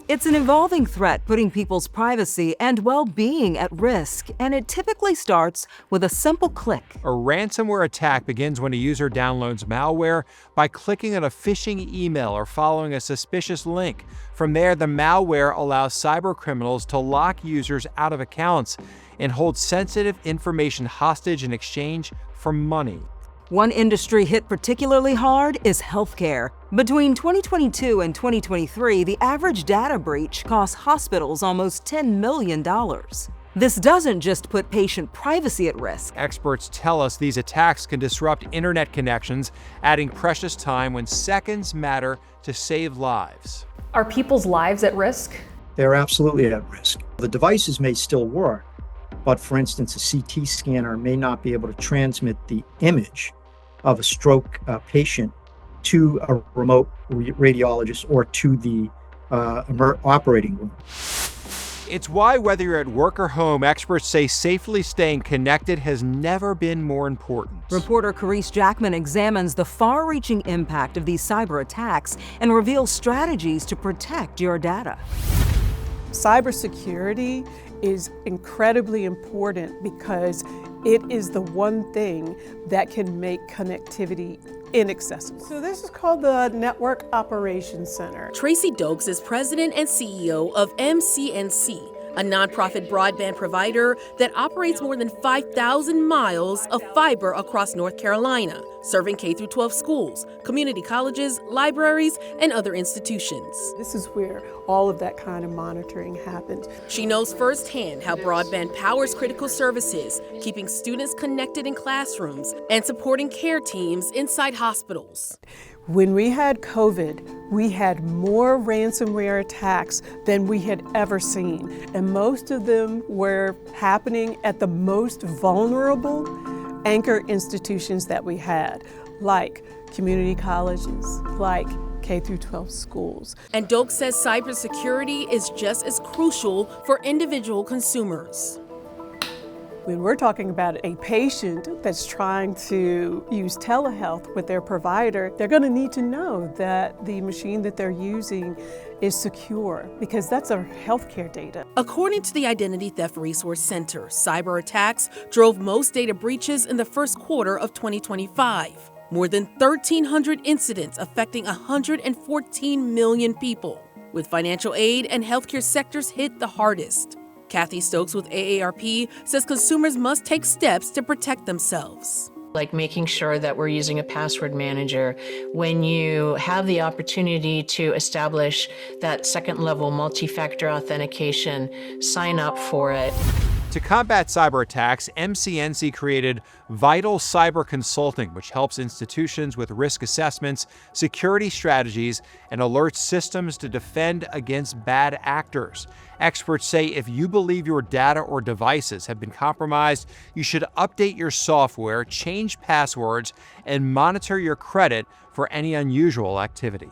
It's an evolving threat putting people's privacy and well-being at risk, and it typically starts with a simple click. A ransomware attack begins when a user downloads malware by clicking on a phishing email or following a suspicious link. From there, the malware allows cybercriminals to lock users out of accounts and hold sensitive information hostage in exchange for money. One industry hit particularly hard is healthcare. Between 2022 and 2023, the average data breach cost hospitals almost $10 million. This doesn't just put patient privacy at risk. Experts tell us these attacks can disrupt internet connections, adding precious time when seconds matter to save lives. Are people's lives at risk? They're absolutely at risk. The devices may still work, but for instance, a CT scanner may not be able to transmit the image of a stroke patient to a remote radiologist or to the operating room. It's why, whether you're at work or home, experts say safely staying connected has never been more important. Reporter Carice Jackman examines the far-reaching impact of these cyber attacks and reveals strategies to protect your data. Cybersecurity is incredibly important because it is the one thing that can make connectivity inaccessible. So this is called the Network Operations Center. Tracy Dokes is president and CEO of MCNC, a nonprofit broadband provider that operates more than 5,000 miles of fiber across North Carolina, serving K-12 schools, community colleges, libraries, and other institutions. This is where all of that kind of monitoring happens. She knows firsthand how broadband powers critical services, keeping students connected in classrooms and supporting care teams inside hospitals. When we had COVID, we had more ransomware attacks than we had ever seen, and most of them were happening at the most vulnerable anchor institutions that we had, like community colleges, like K-12 schools. And Dokes says cybersecurity is just as crucial for individual consumers. When we're talking about a patient that's trying to use telehealth with their provider, they're going to need to know that the machine that they're using is secure, because that's our healthcare data. According to the Identity Theft Resource Center, cyber attacks drove most data breaches in the first quarter of 2025. More than 1,300 incidents affecting 114 million people, with financial aid and healthcare sectors hit the hardest. Kathy Stokes with AARP says consumers must take steps to protect themselves. Like making sure that we're using a password manager. When you have the opportunity to establish that second-level multi-factor authentication, sign up for it. To combat cyber attacks, MCNC created Vital Cyber Consulting, which helps institutions with risk assessments, security strategies, and alerts systems to defend against bad actors. Experts say if you believe your data or devices have been compromised, you should update your software, change passwords, and monitor your credit for any unusual activity.